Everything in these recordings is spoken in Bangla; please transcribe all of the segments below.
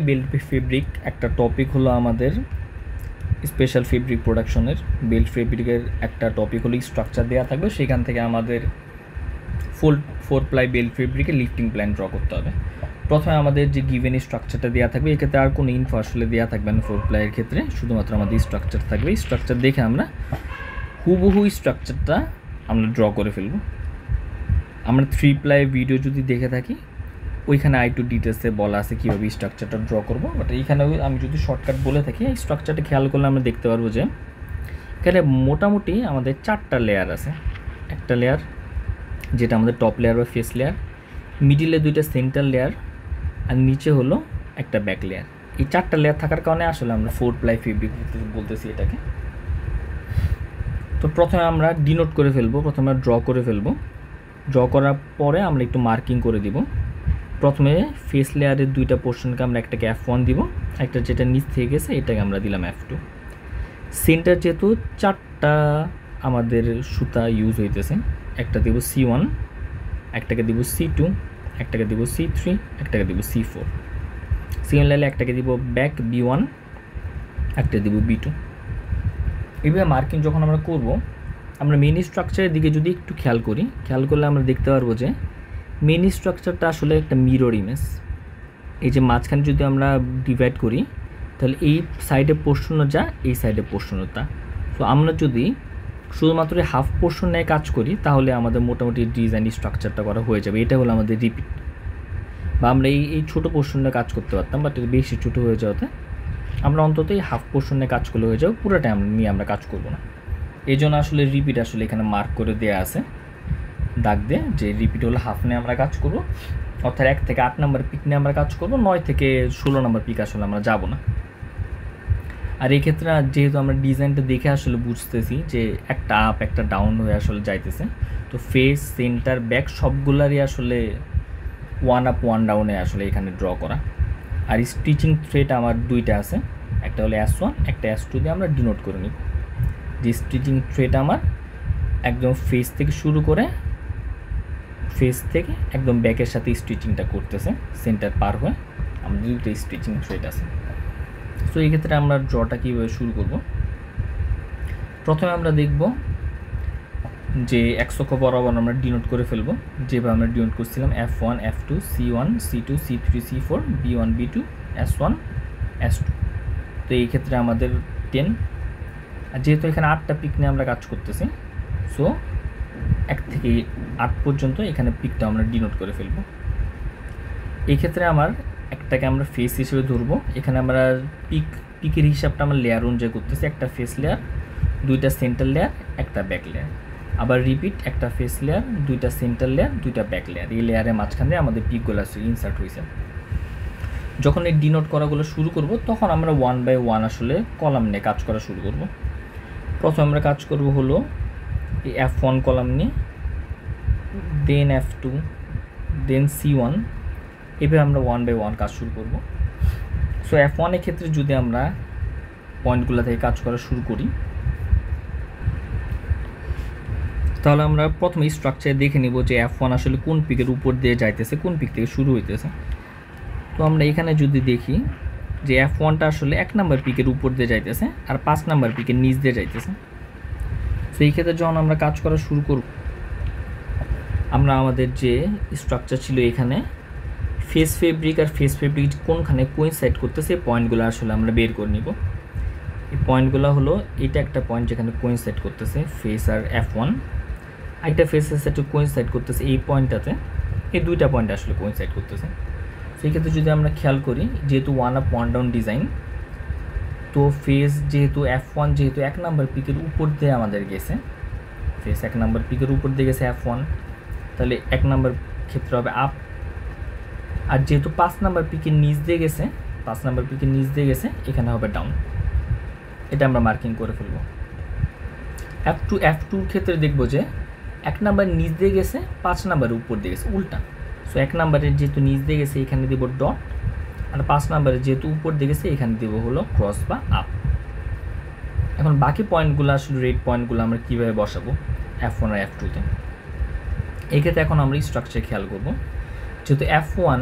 বেল্ট ফেব্রিক একটা টপিক হলো আমাদের স্পেশাল ফেব্রিক প্রোডাকশনের। বেল্ট ফেব্রিকের একটা টপিক হলো স্ট্রাকচার দেওয়া থাকবে, সেখান থেকে আমাদের ফোর প্লাই বেল্ট ফেব্রিকে লিফটিং প্ল্যান ড্র করতে হবে। প্রথমে আমাদের যে গিভেন স্ট্রাকচারটা দেওয়া থাকবে, এক্ষেত্রে আর কোনো ইনফো আসলে দেওয়া থাকবে না। ফোর প্লাইয়ের ক্ষেত্রে শুধুমাত্র আমাদের স্ট্রাকচার থাকবে। স্ট্রাকচার দেখে আমরা হুবহু স্ট্রাকচারটা আমরা ড্র করে ফেলব। আমরা 3 প্লাই ভিডিও যদি দেখে থাকি, ওইখানে একটু ডিটেলসে বলা আছে কীভাবে স্ট্রাকচারটা ড্র করবো। বাট এইখানে আমি যদি শর্টকাট বলে থাকি, এই স্ট্রাকচারটা খেয়াল করলে আমরা দেখতে পারবো যে এখানে মোটামুটি আমাদের 4টা লেয়ার আছে। একটা লেয়ার যেটা আমাদের টপ লেয়ার বা ফেস লেয়ার, মিডিলে 2টা সেন্টার লেয়ার, আর নিচে হলো একটা ব্যাক লেয়ার। এই 4টা লেয়ার থাকার কারণে আসলে আমরা 4 প্লাই ফেব্রিক বলতেছি এটাকে। তো প্রথমে আমরা ডিনোট করে ফেলবো, প্রথমে ড্র করে ফেলবো। ড্র করার পরে আমরা একটু মার্কিং করে দিব। প্রথমে ফেস লেয়ারের 2টা পোর্শনকে আমরা একটাকে F1 দিব, একটা যেটা নিচ থেকে গেছে এটাকে আমরা দিলাম F2। সেন্টার যেহেতু 4টা আমাদের সুতা ইউজ হইতেছে, একটা দেব C1, একটাকে দিব C2, একটাকে দিব C3, একটাকে দিব C4। সিমিলারলি একটাকে দিব ব্যাক B1, একটা দিব B2। এইভাবে মার্কিং যখন আমরা করব, আমরা মেন স্ট্রাকচারের দিকে যদি একটু খেয়াল করি, খেয়াল করলে আমরা দেখতে পারবো যে মেন স্ট্রাকচারটা আসলে একটা মিরর ইমেজ। এই যে মাঝখানে যদি আমরা ডিভাইড করি, তাহলে এই সাইডে পোর্শনও যা, এই সাইডে পোর্শনও তা। তো আমরা যদি শুধুমাত্র হাফ পোর্শন নিয়ে কাজ করি, তাহলে আমাদের মোটামুটি ডিজাইন স্ট্রাকচারটা করা হয়ে যাবে। এটা হলো আমাদের রিপিট। বা আমরা এই ছোটো পোর্শনটা কাজ করতে পারতাম, বাট বেশি ছোটো হয়ে যাওয়াতে আমরা অন্তত এই হাফ পোর্শন নিয়ে কাজ করলে হয়ে যাবে, পুরোটা নিয়ে আমরা কাজ করব না। এই জন্য আসলে রিপিট আসলে এখানে মার্ক করে দেওয়া আছে দাগ দিয়ে, যে রিপিট হলো হাফ নিয়ে আমরা কাজ করব, অর্থাৎ 1 থেকে 8 নম্বর পিক নিয়ে আমরা কাজ করব, 9 থেকে 16 নম্বর পিক আসলে আমরা যাব না। আর এই ক্ষেত্রে যেহেতু আমরা ডিজাইনটা দেখে আসলে বুঝতেছি যে একটা আপ একটা ডাউন হয়ে আসলে যাইতেছে, তো ফেস সেন্টার ব্যাক সবগুলারই আসলে 1 আপ 1 ডাউনে আসলে এখানে ড্র করা। আর স্টিচিং থ্রেড আমার 2টা আছে, একটা হলো S1, একটা S2 দিয়ে আমরা ডিনোট করে নিব। যে স্টিচিং থ্রেড আমার একদম ফেস থেকে শুরু করে ফেস থেকে একদম ব্যাকের সাথে স্টিচিংটা করতেছে, সেন্টার পার হয়ে আমাদের 2টা স্টিচিং থ্রেড আছে। সো এই ক্ষেত্রে আমরা ড্রটা কীভাবে শুরু করব, প্রথমে আমরা দেখব যে X অক্ষ বরাবর আমরা ডিনোট করে ফেলব, যেভাবে আমরা ডিনোট করছিলাম F1, F2, C1, C2, C3, C4, B1, B2, S1, S2। তো এই ক্ষেত্রে আমাদের 10, আর যেহেতু এখানে 8টা পিক নিয়ে আমরা কাজ করতেছি, সো 1 থেকে 8 পর্যন্ত এখানে পিকটা আমরা ডিনোট করে ফেলব। এই ক্ষেত্রে আমার একটাকে আমরা ফেস হিসেবে ধরবো। এখানে আমরা পিকের হিসাবটা আমরা লেয়ার অনুযায়ী করতেছি, একটা ফেস লেয়ার, 2টা সেন্টার লেয়ার, একটা ব্যাক লেয়ার। আবার রিপিট, একটা ফেস লেয়ার, 2টা সেন্টার লেয়ার, 2টা ব্যাক লেয়ার। এই লেয়ারের মাঝখানে আমাদের পিকগুলো আসলে ইনসার্ট হয়েছে। যখন এই ডিনোট করাগুলো শুরু করব, তখন আমরা 1 বাই 1 আসলে কলাম নিয়ে কাজ করা শুরু করব। প্রথমে আমরা কাজ করব হলো এই F1 কলাম নিয়ে, দেন F2, দেন C1, এভাবে আমরা 1 বাই 1 কাজ শুরু করব। সো F1 এর ক্ষেত্রে যদি আমরা পয়েন্টগুলো থেকে কাজ করা শুরু করি, তাহলে আমরা প্রথমে স্ট্রাকচার দেখে নিব যে F1 আসলে কোন পিকের উপর দিয়ে যাইতেছে, কোন পিক থেকে শুরু হইতেছে। তো আমরা এখানে যদি দেখি যে F1টা আসলে 1 নাম্বার পিকের উপর দিয়ে যাইতেছে, আর 5 নাম্বার পিকের নিচ দিয়ে যাইতেছে। তো এই ক্ষেত্রে যখন আমরা কাজ করা শুরু করব, আমরা আমাদের যে স্ট্রাকচার ছিল এখানে ফেস ফেব্রিক আর ফেস ফেব্রিক কোনখানে কোইনসাইড করতেছে, পয়েন্টগুলো আসলে আমরা বের করে নিব। এই পয়েন্টগুলো হলো, এটা একটা পয়েন্ট যেখানে কোইনসাইড করতেছে ফেস আর F1, একটা ফেসের সাথে কোইনসাইড করতেছে এই পয়েন্টটাতে, এই 2টা পয়েন্ট আসলে কোইনসাইড করতেছে। সেই ক্ষেত্রে যদি আমরা খেয়াল করি, যেহেতু 1 আপ 1 ডাউন ডিজাইন, তো ফেস যেহেতু F1 যেহেতু 1 নাম্বার পিকের উপর দিয়ে আমাদের গেছে, ফেস 1 নাম্বার পিকের উপর দিয়ে গেছে F1, তাহলে 1 নাম্বার ক্ষেত্রে হবে আপ। আর যেহেতু 5 নাম্বার পিকের নিচ দিয়ে গেছে, 5 নাম্বার পিকের নিচ দিয়ে গেছে, এখানে হবে ডাউন। এটা আমরা মার্কিং করে ফেলব। F2 ক্ষেত্রে দেখব যে 1 নাম্বার নিচ দিয়ে গেছে, 5 নাম্বারের উপর দিয়ে গেছে, উল্টা। সো 1 নাম্বারের যেহেতু নিচ দিয়ে গেছে, এখানে দেব ডট, আর 5 নাম্বারের যেহেতু উপর দিয়ে গেছে, এখানে দেব হলো ক্রস বা আপ। এখন বাকি পয়েন্টগুলো আসলে রেড পয়েন্টগুলো আমরা কীভাবে বসাবো F1 আর F2তে, এই ক্ষেত্রে এখন আমরা স্ট্রাকচার খেয়াল করব। যেহেতু F1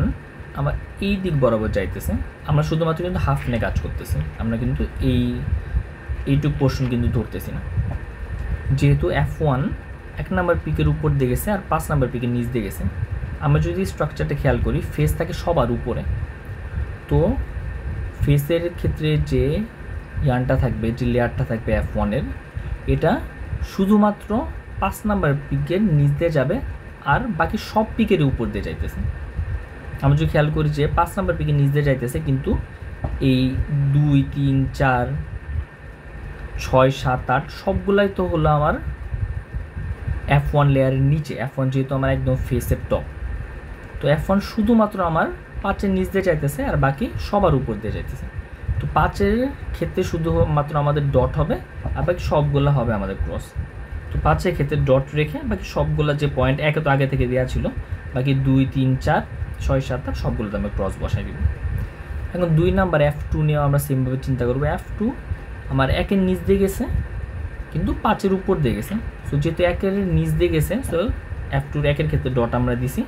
আমার এই দিক বরাবর যাইতেছে, আমরা শুধুমাত্র কিন্তু হাফ নিয়ে কাজ করতেছি, আমরা কিন্তু এইটুক পোর্শন কিন্তু ধরতেছি না। যেহেতু F1 1 নাম্বার পিকের উপর দিয়ে গেছে আর 5 নাম্বার পিকের নিচ দিয়ে গেছে, আমরা যদি স্ট্রাকচারটা খেয়াল করি ফেস থাকে সবার উপরে, তো ফেসের ক্ষেত্রে যে ইয়ানটা থাকবে, যে লেয়ারটা থাকবে F1 এর, এটা শুধুমাত্র 5 নাম্বার পিকের নিচ দিয়ে যাবে আর বাকি সব পিকের উপর দিয়ে যাইতেছে। আমরা যদি খেয়াল করি যে 5 নাম্বার পিকের নিচ দিয়ে যাইতেছে, কিন্তু এই 2, 3, 4, 6, 7, 8 সবগুলাই তো হলো আমার F1 লেয়ারের নিচে। F1 যেহেতু আমার একদম ফেসের টপ, তো F1 শুধুমাত্র আমার 5-এর নিচ দিয়ে যাইতেছে আর বাকি সবার উপর দিয়ে যাইতেছে। তো 5-এর ক্ষেত্রে শুধুমাত্র আমাদের ডট হবে আর বাকি সবগুলো হবে আমাদের ক্রস। তো 5-এর ক্ষেত্রে ডট রেখে বাকি সবগুলো যে পয়েন্ট একে তো আগে থেকে দেওয়া ছিল, বাকি 2, 3, 4, 6, 7, 8 সবগুলোতে আমরা ক্রস বসাই দিব। এখন 2 নাম্বার F2 নিয়েও আমরা সেমভাবে চিন্তা করবো। F2 আমার 1-এর নিচ দিয়ে গেছে কিন্তু 5-এর উপর দিয়ে গেছে, সো যেহেতু 1-এর নিচ দিয়ে গেছে, সো F2-র 1-এর ক্ষেত্রে ডট আমরা দিছি,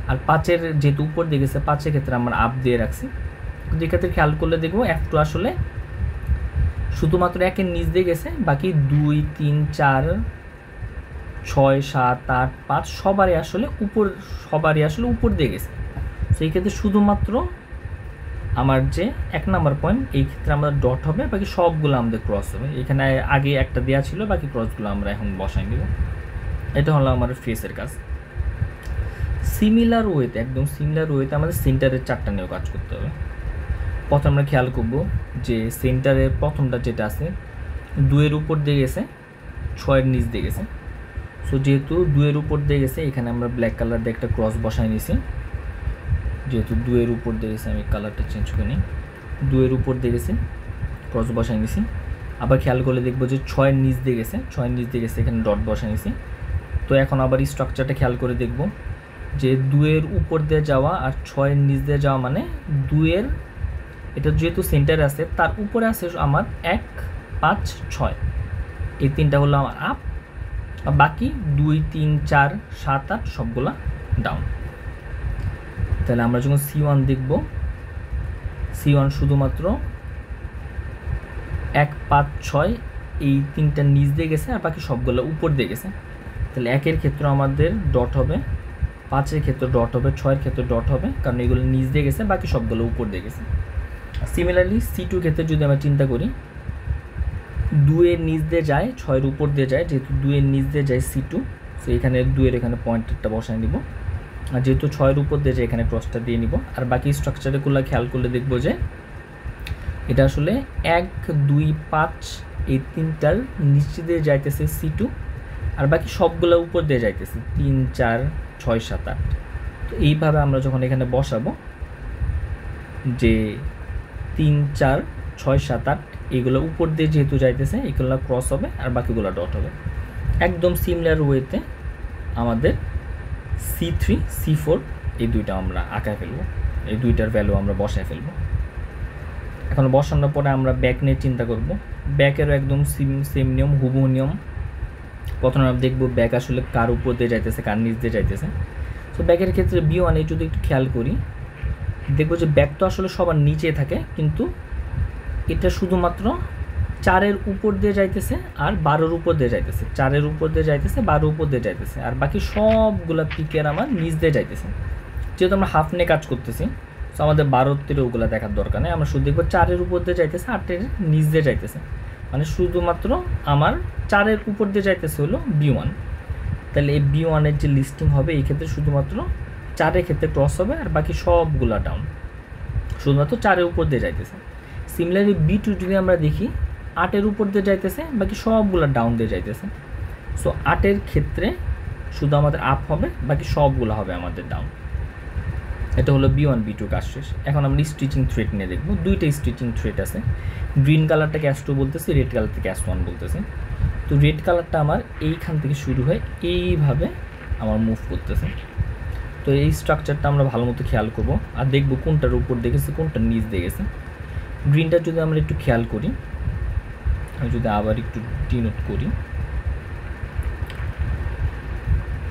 আর 5-এর যেহেতু উপর দিয়ে গেছে 5-এর ক্ষেত্রে আমরা আপ দিয়ে রাখছি। কিন্তু এক্ষেত্রে খেয়াল করলে দেখবো F2 আসলে শুধুমাত্র 1-এর নিচ দিয়ে গেছে, বাকি 2, 3, 4, 6, 7, 8, 5 সবারই আসলে উপর দিয়ে গেছে। সেই ক্ষেত্রে শুধুমাত্র আমার যে 1 নাম্বার পয়েন্ট, এই ক্ষেত্রে আমাদের ডট হবে, বাকি সবগুলো আমাদের ক্রস হবে। এখানে আগে একটা দেওয়া ছিল, বাকি ক্রসগুলো আমরা এখন বসাই দেব। এটা হলো আমার ফেসের কাজ। সিমিলার ওয়েতে, একদম সিমিলার ওয়েতে আমাদের সেন্টারের চারটা নিয়েও কাজ করতে হবে। প্রথমে আমরা খেয়াল করব যে সেন্টারের প্রথমটা যেটা আছে 2-এর উপর দিয়ে গেছে, 6-এর নিচ দিয়ে গেছে। সো যেহেতু 2-এর উপর দিয়ে গেছে, এখানে আমরা ব্ল্যাক কালার দিয়ে একটা ক্রস বসাই নিছি। যেহেতু 2-এর উপর দিয়ে গেছে, আমি কালারটা চেঞ্জ করে নিই। 2-এর উপর দিয়ে গেছে, ক্রস বসাই নিছি। আবার খেয়াল করলে দেখবো যে 6-এর নিচ দিয়ে গেছে, 6-এর নিচ দিয়ে গেছে, এখানে ডট বসাই নিছি। তো এখন আবার এই স্ট্রাকচারটা খেয়াল করে দেখব যে 2-এর উপর দিয়ে যাওয়া আর 6-এর নিচ দিয়ে যাওয়া, মানে 2-এর এটা যেহেতু সেন্টারে আছে তার উপরে আছে আমার 1, 5, 6, এই তিনটা হলো আমার আপ, আর বাকি 2, 3, 4, 7, 8 সবগুলা ডাউন। তাহলে আমরা যখন C1 দেখব, C1 শুধুমাত্র 1, 5, 6 এই তিনটা নিচ দিয়ে গেছে আর বাকি সবগুলো উপর দিয়ে গেছে। তাহলে 1-এর ক্ষেত্রে আমাদের ডট হবে, 5-এর ক্ষেত্রে ডট হবে, 6-এর ক্ষেত্রে ডট হবে, কারণ এগুলো নিচ দিয়ে গেছে, বাকি সবগুলো উপর দিয়ে গেছে। সিমিলারলি C2 ক্ষেত্রে যদি আমরা চিন্তা করি, 2-এর নিচ দিয়ে যায়, 6-এর উপর দিয়ে যায়, যেহেতু 2-এর নিচ দিয়ে যায় C2, সো এখানে 2-এর এখানে পয়েন্টারটা বসায় নিব, আর যেহেতু 6-এর উপর দিয়ে যায় এখানে ক্রসটা দিয়ে নিব। আর বাকি স্ট্রাকচারগুলো খেয়াল করলে দেখব যে এটা আসলে 1, 2, 5 এই তিনটার নিচে দিয়ে যাইতেছে C2, আর বাকি সবগুলো উপর দিয়ে যাইতেছে 3, 4, 6, 7, 8। তো এইভাবে আমরা যখন এখানে বসাবো যে 3, 4, 6, 7, 8 এইগুলো উপর দিয়ে যেহেতু যাইতেছে, এগুলো ক্রস হবে আর বাকিগুলো ডট হবে। একদম সিমিলার ওয়েতে আমাদের C3, C4 এই দুইটা আমরা আঁকায় ফেলবো, এই দুইটার ভ্যালু আমরা বসায় ফেলবো। এখন বসানোর পরে আমরা ব্যাক নিয়ে চিন্তা করব। ব্যাকেরও একদম সেম নিয়ম, হুবহু নিয়ম। প্রথমে আমরা দেখব ব্যাক আসলে কার উপর দিয়ে যাইতেছে, কার নিচ দিয়ে যাইতেছে। তো ব্যাকের ক্ষেত্রে B1 যদি একটু খেয়াল করি, দেখব যে ব্যাক তো আসলে সবার নিচে থাকে, কিন্তু এটা শুধুমাত্র 4-এর উপর দিয়ে যাইতেছে আর 12-এর উপর দিয়ে যাইতেছে, 4-এর উপর দিয়ে যাইতেছে, 12-এর উপর দিয়ে যাইতেছে, আর বাকি সবগুলা পিকের আমার নিচ দিয়ে যাইতেছে। যেহেতু আমরা হাফ নিয়ে কাজ করতেছি, তো আমাদের 12-13 ওগুলো দেখার দরকার নেই, আমরা শুধু দেখবো 4-এর উপর দিয়ে যাইতেছে, 8-এর নিচ দিয়ে যাইতেছে, মানে শুধুমাত্র আমার 4-এর উপর দিয়ে যাইতেছে হলো B1। তাহলে এই B1-এর যে লিস্টিং হবে, এই ক্ষেত্রে শুধুমাত্র 4-এর ক্ষেত্রে ক্রস হবে আর বাকি সবগুলা ডাউন, শুধুমাত্র 4-এর উপর দিয়ে যাইতেছে। সিমিলারলি B2 যদি আমরা দেখি, 8-এর উপর দিয়ে যাইতেছে, বাকি সবগুলো ডাউন দিয়ে যাইতেছে। সো 8-এর ক্ষেত্রে শুধু আমাদের আপ হবে, বাকি সবগুলো হবে আমাদের ডাউন। এটা হলো B1 B2 কাজ শেষ। এখন আমরা স্টিচিং থ্রেড নিয়ে দেখব। দুইটা স্টিচিং থ্রেড আছে, গ্রিন কালারটাকে S2 বলতেছি, রেড কালারটাকে S1 বলতেছি। তো রেড কালারটা আমার এইখান থেকে শুরু হয়, এইভাবে আমার মুভ করতেছে। তো এই স্ট্রাকচারটা আমরা ভালো মতো খেয়াল করবো আর দেখবো কোনটার উপর দেখেছে, কোনটার নিচ দেখেছে। গ্রিনটা যদি আমরা একটু খেয়াল করি, আমি যদি আবার একটু ডিনোট করি,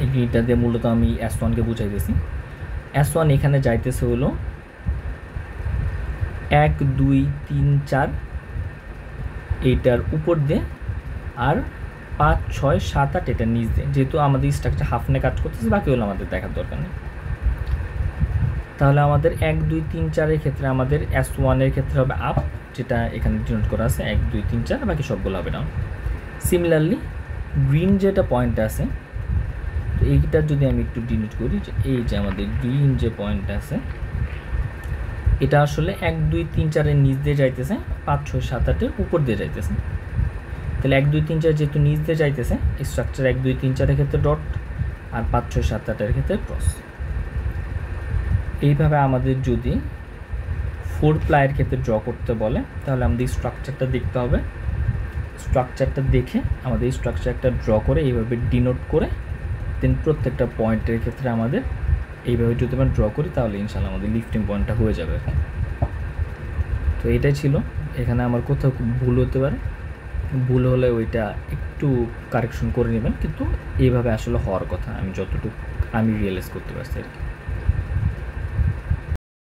এই গ্রিনটা দিয়ে মূলত আমি S1কে বুঝাইতেছি। S1 এখানে যাইতেছে হলো 1 2 3 4 এইটার উপর দিয়ে, আর 5 6 7 8 এটার নিচ দিয়ে। যেহেতু আমাদের স্ট্রাকচার হাফনে কাজ করতেছে, বাকি হলো আমাদের দেখার দরকার নেই। তাহলে আমাদের 1 2 3 4 ক্ষেত্রে আমাদের S1 এর ক্ষেত্রে হবে আপ, যেটা এখানে ডিনোট করা আছে 1 2 3 4, বাকি সবগুলো হবে ডাউন। সিমিলারলি গ্রিন যেটা পয়েন্ট আছে, তো এইটা যদি আমি একটু ডিনোট করি, যে এই যে আমাদের গ্রিন যে পয়েন্ট আছে, এটা আসলে 1 2 3 4 এর নিচ দিয়ে যাইতেছে, 5 6 7 8 এর উপর দিয়ে যাইতেছে। তাহলে 1 2 3 4 যেহেতু নিচ দিয়ে যাইতেছে, স্ট্রাকচার 1 2 3 4 এর ক্ষেত্রে ডট, আর 5 6 7 8 এর ক্ষেত্রে ক্রস। এইভাবে আমাদের যদি 4 প্লাইয়ের ক্ষেত্রে ড্র করতে বলে, তাহলে আমাদের স্ট্রাকচারটা দেখতে হবে। স্ট্রাকচারটা দেখে আমাদের স্ট্রাকচারটা ড্র করে এইভাবে ডিনোট করে, দেন প্রত্যেকটা পয়েন্টের ক্ষেত্রে আমাদের এইভাবে যদি আমরা ড্র করি, তাহলে ইনশাআল্লাহ আমাদের লিফটিং পয়েন্টটা হয়ে যাবে। তো এটাই ছিল। এখানে আমার কোথাও ভুল হতে পারে, ভুল হলে ওইটা একটু কারেকশন করে নেবেন, কিন্তু এইভাবে আসলে হওয়ার কথা, আমি যতটুকু রিয়েলাইজ করতে পারছি আর কি।